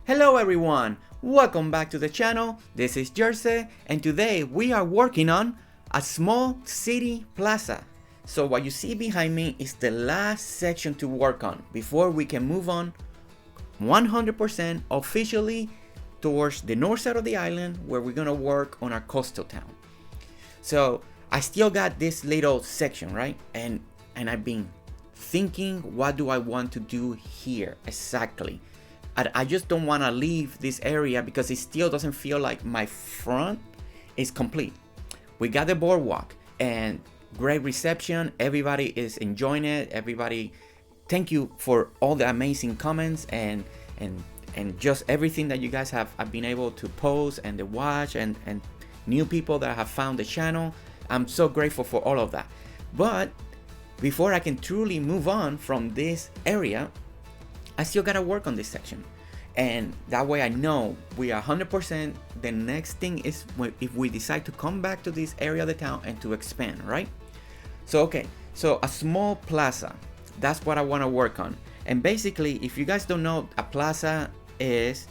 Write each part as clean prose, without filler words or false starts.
Hello everyone, welcome back to the channel. This is Jersey and today we are working on a small city plaza. So what you see behind me is the last section to work on before we can move on 100% officially towards the north side of the island where we're gonna work on our coastal town. So I still got this little section, right? And I've been thinking, what do I want to do here exactly? I just don't want to leave this area because it still doesn't feel like my front is complete. We got the boardwalk and great reception. Everybody is enjoying it. Everybody, thank you for all the amazing comments and just everything that you guys have been able to post and to watch and new people that have found the channel. I'm so grateful for all of that. But before I can truly move on from this area, I still gotta work on this section, and that way I know we are 100%. The next thing is if we decide to come back to this area of the town and to expand, right? So okay, so a small plaza, that's what I want to work on. And basically, if you guys don't know, a plaza is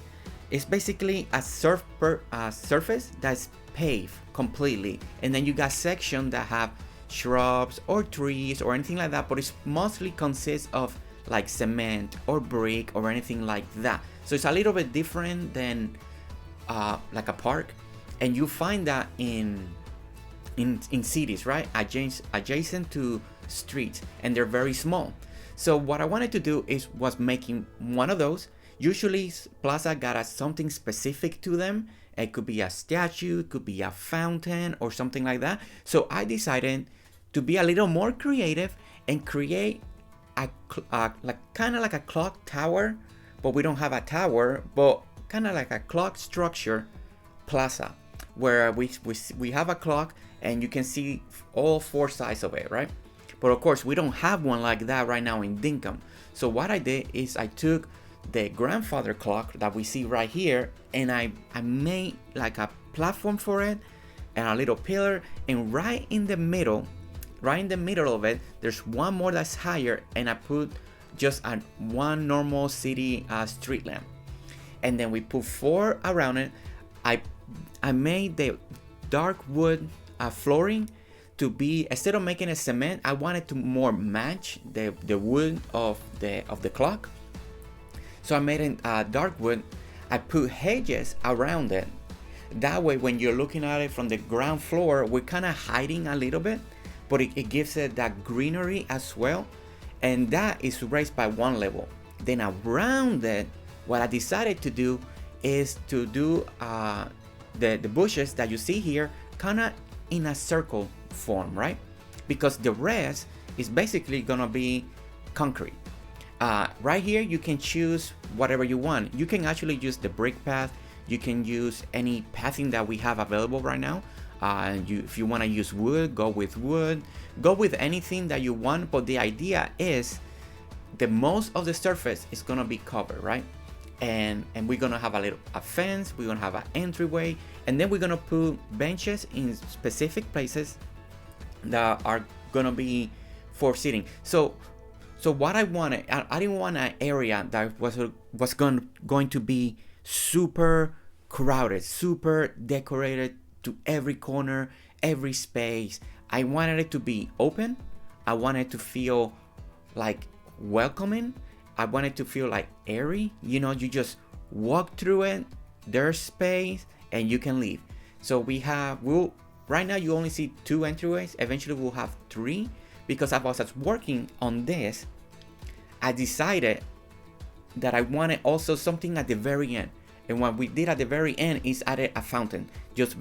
basically a surface that's paved completely, and then you got sections that have shrubs or trees or anything like that, but it mostly consists of like cement or brick or anything like that. So it's a little bit different than like a park, and you find that in cities, right? Adjacent to streets, and they're very small. So what I wanted to do was making one of those. Usually plaza got something specific to them. It could be a statue, it could be a fountain or something like that. So I decided to be a little more creative and create like kind of like a clock tower, but we don't have a tower, but kind of like a clock structure plaza where we have a clock and you can see all four sides of it, right? But of course we don't have one like that right now in Dinkum. So what I did is I took the grandfather clock that we see right here, and I made like a platform for it and a little pillar, and right in the middle of it, there's one more that's higher, and I put just one normal city street lamp, and then we put four around it. I made the dark wood flooring to be, instead of making it cement, I wanted to more match the wood of the clock. So I made it dark wood. I put hedges around it. That way, when you're looking at it from the ground floor, we're kind of hiding a little bit, but it gives it that greenery as well. And that is raised by one level. Then around it, what I decided to do is to do the bushes that you see here kind of in a circle form, right? Because the rest is basically gonna be concrete. Right here, you can choose whatever you want. You can actually use the brick path. You can use any pathing that we have available right now. If you want to use wood, go with wood. Go with anything that you want. But the idea is the most of the surface is gonna be covered, right? And we're gonna have a fence. We're gonna have an entryway, and then we're gonna put benches in specific places that are gonna be for sitting. So what I wanted, I didn't want an area that was going to be super crowded, super decorated to every corner, every space. I wanted it to be open. I wanted to feel like welcoming. I wanted to feel like airy. You know, you just walk through it, there's space, and you can leave. So right now you only see two entryways. Eventually we'll have three, because as I was working on this, I decided that I wanted also something at the very end. And what we did at the very end is added a fountain, just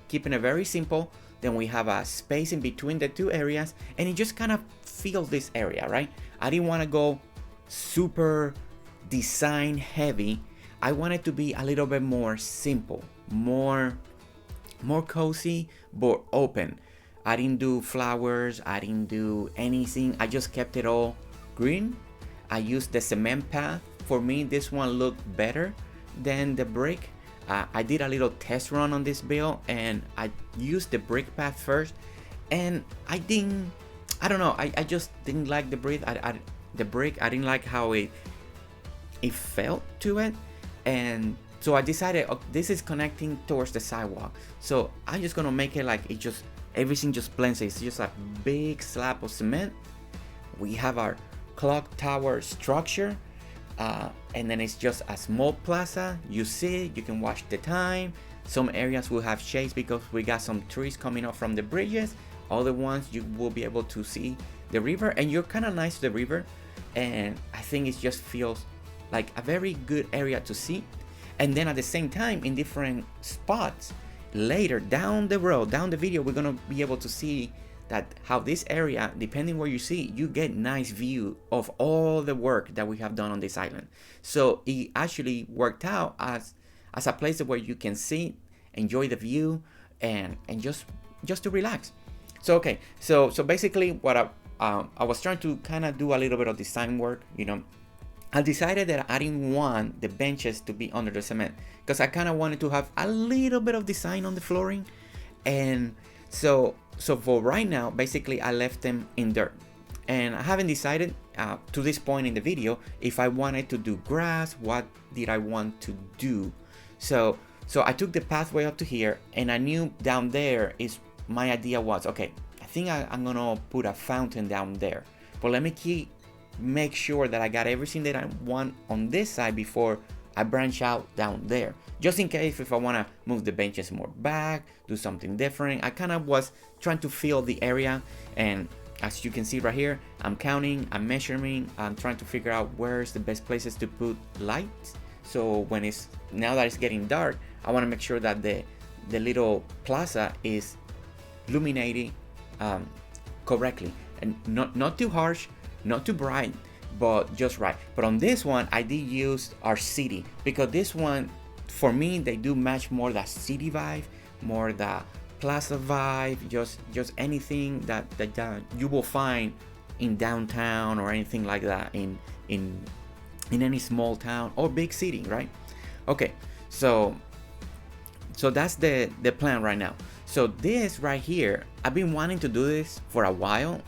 keeping it very simple. Then we have a space in between the two areas, and it just kind of fills this area, right? I didn't want to go super design heavy. I wanted to be a little bit more simple, more cozy, but open. I didn't do flowers, I didn't do anything. I just kept it all green. I used the cement path. For me, this one looked better than the brick. I did a little test run on this build, and I used the brick path first, and I don't know, I just didn't like the brick. I didn't like how it felt to it. And so I decided, oh, this is connecting towards the sidewalk, so I'm just gonna make it like it just everything just blends. It's just a big slab of cement. We have our clock tower structure, and then it's just a small plaza. You see, you can watch the time. Some areas will have shades because we got some trees coming up from the bridges. Other ones you will be able to see the river, and you're kind of nice to the river. And I think it just feels like a very good area to see. And then at the same time, in different spots later down the road, down the video, we're gonna be able to see that how this area, depending where you see, you get nice view of all the work that we have done on this island. So it actually worked out as a place where you can sit, enjoy the view, and just to relax. So okay, so basically what I was trying to kind of do a little bit of design work. I decided that I didn't want the benches to be under the cement because I kind of wanted to have a little bit of design on the flooring. And so for right now, basically I left them in dirt, and I haven't decided to this point in the video if I wanted to do grass. What did I want to do? So I took the pathway up to here, and I knew down there is my idea was, okay, I think I'm gonna put a fountain down there, but let me make sure that I got everything that I want on this side before I branch out down there, just in case if I want to move the benches more back, do something different. I kind of was trying to feel the area, and as you can see right here, I'm counting, I'm measuring, I'm trying to figure out where's the best places to put lights. So now that it's getting dark, I want to make sure that the little plaza is illuminated correctly, and not too harsh, not too bright, but just right. But on this one, I did use our city, because this one, for me, they do match more the city vibe, more the plaza vibe, just anything that you will find in downtown or anything like that in any small town or big city, right? Okay, so that's the plan right now. So this right here, I've been wanting to do this for a while.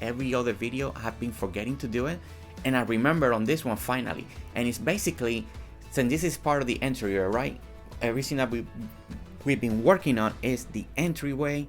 Every other video I have been forgetting to do it, and I remember on this one finally. And it's basically, since this is part of the entryway, right? Everything that we've been working on is the entryway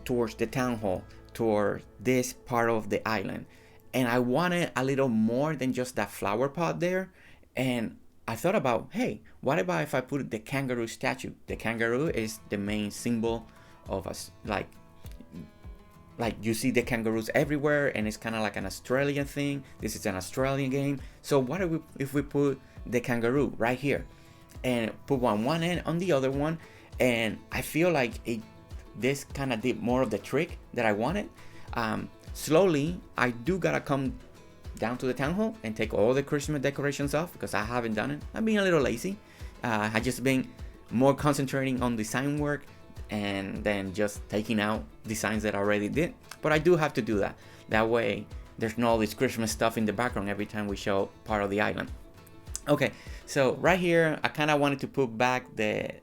towards the town hall, toward this part of the island. And I wanted a little more than just that flower pot there. And I thought about, hey, what about if I put the kangaroo statue? The kangaroo is the main symbol of us, like you see the kangaroos everywhere, and it's kind of like an Australian thing. This is an Australian game. So what if we put the kangaroo right here and put one end on the other one? And I feel like this kind of did more of the trick that I wanted. Slowly, I do gotta come down to the town hall and take all the Christmas decorations off, because I haven't done it. I'm being a little lazy. I just been more concentrating on design work, and then just taking out designs that I already did. But I do have to do that. That way there's no all this Christmas stuff in the background every time we show part of the island. Okay, so right here I kind of wanted to put back the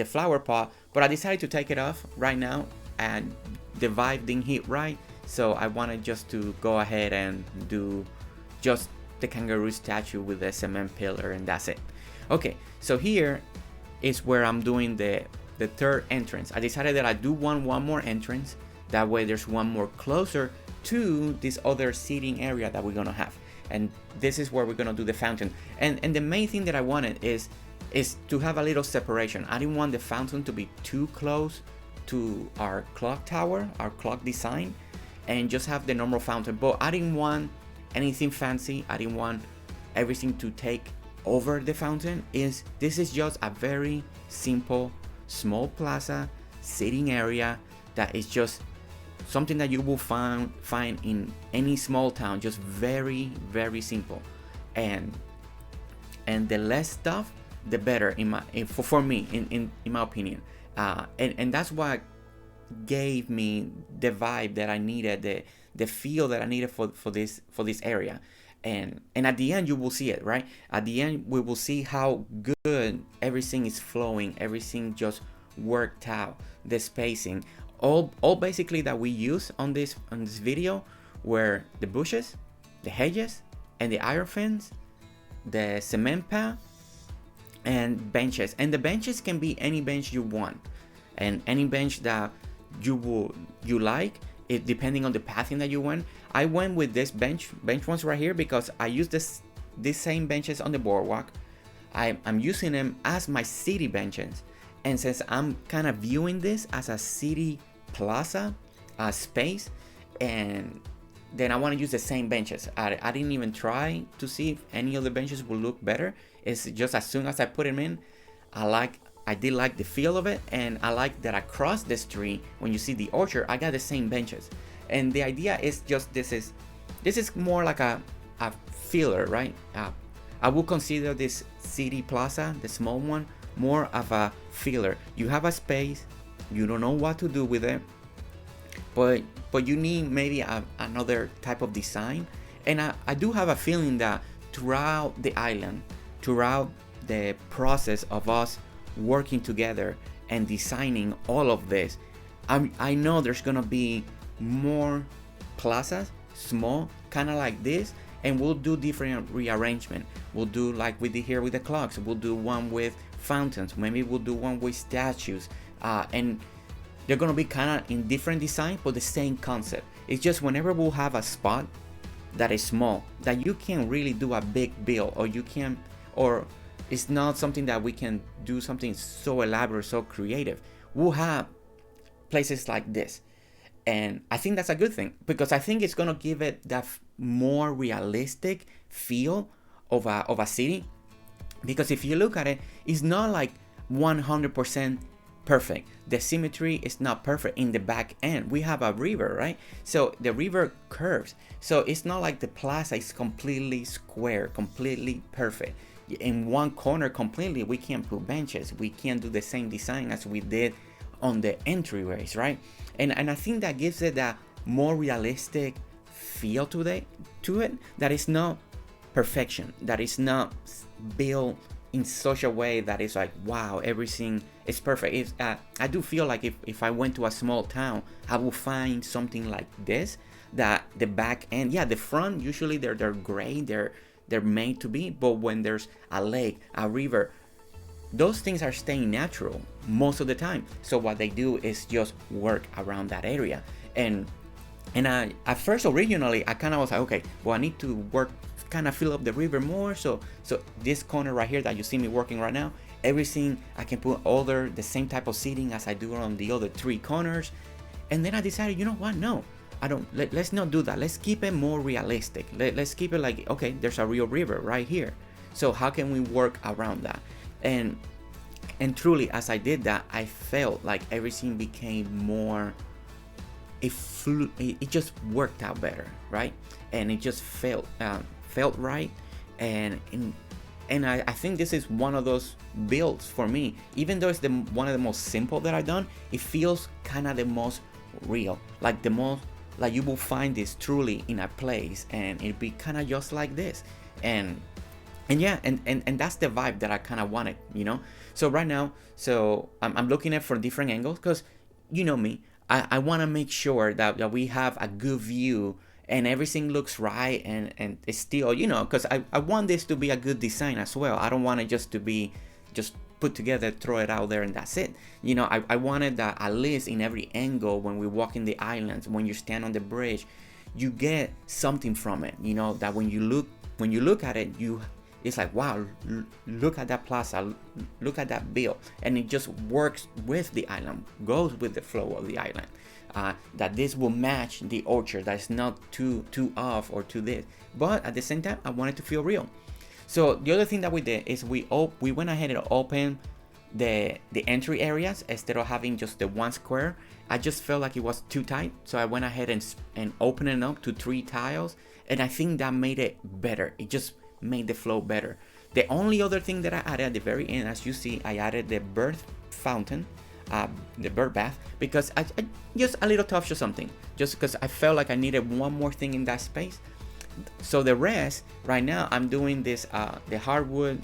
flower pot, but I decided to take it off right now, and the vibe didn't hit right. So I wanted just to go ahead and do just the kangaroo statue with the cement pillar, and that's it. Okay, so here is where I'm doing the third entrance. I decided that I do want one more entrance. That way there's one more closer to this other seating area that we're gonna have. And this is where we're gonna do the fountain. And the main thing that I wanted is to have a little separation. I didn't want the fountain to be too close to our clock tower, our clock design, and just have the normal fountain. But I didn't want anything fancy. I didn't want everything to take over the fountain. This is just a very simple small plaza sitting area that is just something that you will find in any small town. Just very, very simple, and the less stuff the better for me in my opinion, and that's what gave me the vibe that I needed, the feel that I needed for this area. And at the end you will see it, right? At the end we will see how good everything is flowing, everything just worked out, the spacing, all basically that we use on this video were the bushes, the hedges, and the iron fence, the cement pad, and benches. And the benches can be any bench you want, and any bench that you like, it depending on the pathing that you want. I went with this bench ones right here because I use these same benches on the boardwalk. I'm using them as my city benches, and since I'm kind of viewing this as a city plaza space, and then I want to use the same benches. I didn't even try to see if any of the benches will look better. It's just as soon as I put them in, I did like the feel of it, and I like that across the street, when you see the orchard, I got the same benches. And the idea is just this is more like a filler, right? I would consider this city plaza, the small one, more of a filler. You have a space, you don't know what to do with it, but you need maybe another type of design. And I do have a feeling that throughout the island, throughout the process of us working together and designing all of this, I know there's gonna be more plazas, small, kind of like this, and we'll do different rearrangement. We'll do like we did here with the clocks. We'll do one with fountains. Maybe we'll do one with statues, and they're gonna be kind of in different design, but the same concept. It's just whenever we'll have a spot that is small, that you can really do a big build, or it's not something that we can do something so elaborate, so creative. We'll have places like this, and I think that's a good thing, because I think it's gonna give it that more realistic feel of a city. Because if you look at it, it's not like 100% perfect. The symmetry is not perfect in the back end. We have a river, right? So the river curves, so it's not like the plaza is completely square, completely perfect. In one corner completely, we can't put benches, we can't do the same design as we did on the entryways, right? And I think that gives it that more realistic feel to it, that is not perfection, that is not built in such a way that is like, wow, everything is perfect. I do feel like if I went to a small town, I will find something like this, that the back end, yeah, the front, usually they're gray, they're made to be, but when there's a lake, a river, those things are staying natural most of the time. So what they do is just work around that area. And I, at first, originally, I kind of was like, okay, well, I need to work, kind of fill up the river more. So this corner right here that you see me working right now, everything I can put the same type of seating as I do on the other three corners. And then I decided, you know what? No, I don't. Let's not do that. Let's keep it more realistic. Let's keep it like, okay, there's a real river right here. So how can we work around that? And truly, as I did that, I felt like everything became more. It just worked out better, right? And it just felt right. And I think this is one of those builds for me. Even though it's one of the most simple that I've done, it feels kind of the most real, like the most, like you will find this truly in a place, and it'd be kind of just like this. And yeah, and that's the vibe that I kind of wanted, you know. So right now, I'm looking at for different angles, because you know me, I want to make sure that we have a good view and everything looks right, and it's still, you know, because I want this to be a good design as well. I don't want it just to be just put together, throw it out there, and that's it. You know, I wanted that at least in every angle, when we walk in the islands, when you stand on the bridge, you get something from it, you know, that when you look at it, it's like, wow, look at that plaza, look at that bill, and it just works with the island, goes with the flow of the island. That this will match the orchard, that's not too off or too this, but at the same time, I want it to feel real. So the other thing that we did is we went ahead and opened the entry areas instead of having just the one square. I just felt like it was too tight, so I went ahead and opened it up to 3 tiles, and I think that made it better. It just made the flow better. The only other thing that I added at the very end, as you see, I added the bird fountain, the bird bath, because I just a little touch or something, just because I felt like I needed one more thing in that space. So the rest, right now, I'm doing this the hardwood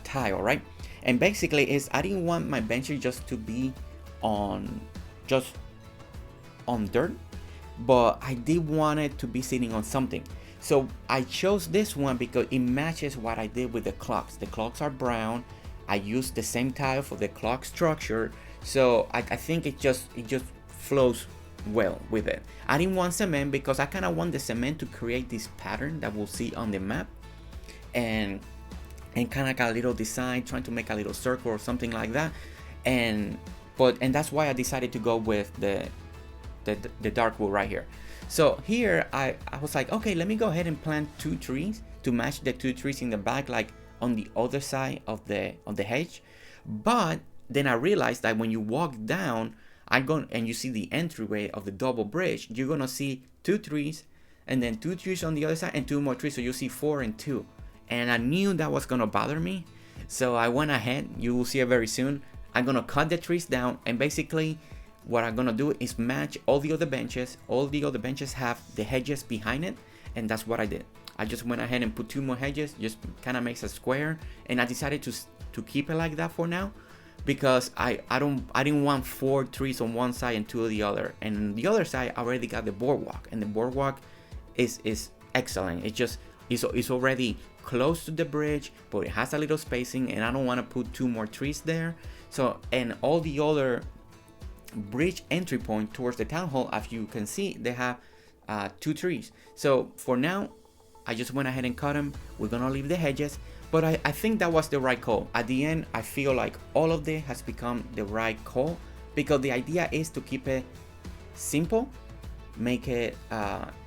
tile, right? And basically, I didn't want my benches just to be on dirt, but I did want it to be sitting on something. So I chose this one because it matches what I did with the clocks. The clocks are brown. I used the same tile for the clock structure, so I think it just flows well with it. I didn't want cement because I kind of want the cement to create this pattern that we'll see on the map, and kind of got a little design, trying to make a little circle or something like that, and that's why I decided to go with the dark wood right here. So here I was like, okay, let me go ahead and plant 2 trees to match the 2 trees in the back, like on the other side of the hedge. But then I realized that when you walk down, and you see the entryway of the double bridge, you're gonna see 2 trees, and then 2 trees on the other side, and 2 more trees. So you see 4 and 2. And I knew that was gonna bother me, so I went ahead. You will see it very soon. I'm gonna cut the trees down, and basically what I'm gonna do is match all the other benches. All the other benches have the hedges behind it, and that's what I did. I just went ahead and put 2 more hedges, just kind of makes a square, and I decided to keep it like that for now, because I didn't want 4 trees on one side and 2 on the other. And on the other side I already got the boardwalk, and the boardwalk is excellent. It's already close to the bridge, but it has a little spacing, and I don't want to put 2 more trees there. So, and all the other bridge entry point towards the town hall, as you can see, they have 2 trees. So for now I just went ahead and cut them. We're gonna leave the hedges, but I think that was the right call. At the end, I feel like all of this has become the right call, because the idea is to keep it simple, make it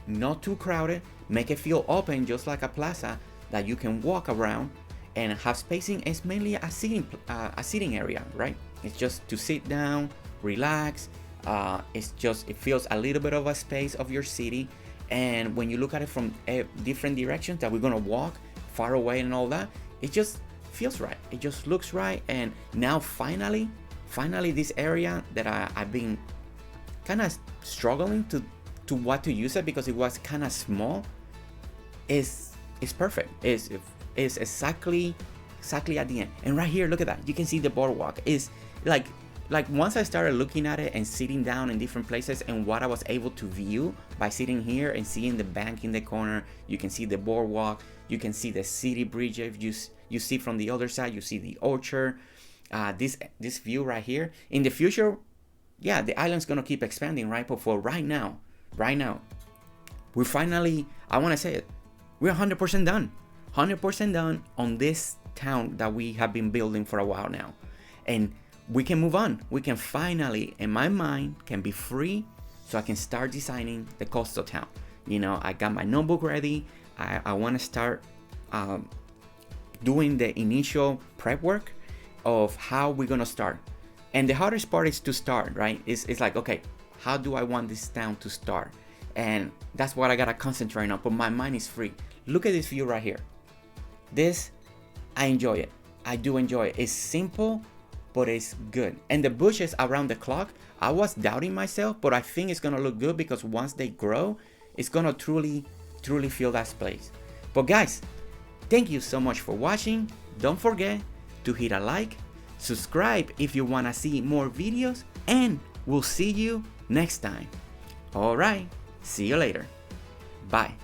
not too crowded, make it feel open, just like a plaza that you can walk around, and have spacing. Is mainly a sitting area, right? It's just to sit down, relax. It feels a little bit of a space of your city. And when you look at it from different directions that we're gonna walk far away and all that, it just feels right. It just looks right. And now finally this area that I've been kind of struggling to what to use it, because it was kind of small, is perfect. Is exactly at the end. And right here, look at that. You can see the boardwalk is like once I started looking at it and sitting down in different places, and what I was able to view by sitting here and seeing the bank in the corner, you can see the boardwalk, you can see the city bridge. If you see from the other side, you see the orchard, this view right here. In the future, yeah, the island's gonna keep expanding, right? But for right now, we're finally, I want to say it, we're 100% done. 100% done on this town that we have been building for a while now. And we can move on. We can finally, in my mind, can be free, so I can start designing the coastal town. You know, I got my notebook ready. I want to start doing the initial prep work of how we're gonna start. And the hardest part is to start, right? It's like, okay, how do I want this town to start? And that's what I gotta concentrate on, but my mind is free. Look at this view right here. This, I enjoy it. I do enjoy it. It's simple, but it's good. And the bushes around the clock, I was doubting myself, but I think it's gonna look good, because once they grow, it's gonna truly fill that place. But guys, thank you so much for watching. Don't forget to hit a like, subscribe if you wanna see more videos, and we'll see you next time. All right, see you later. Bye.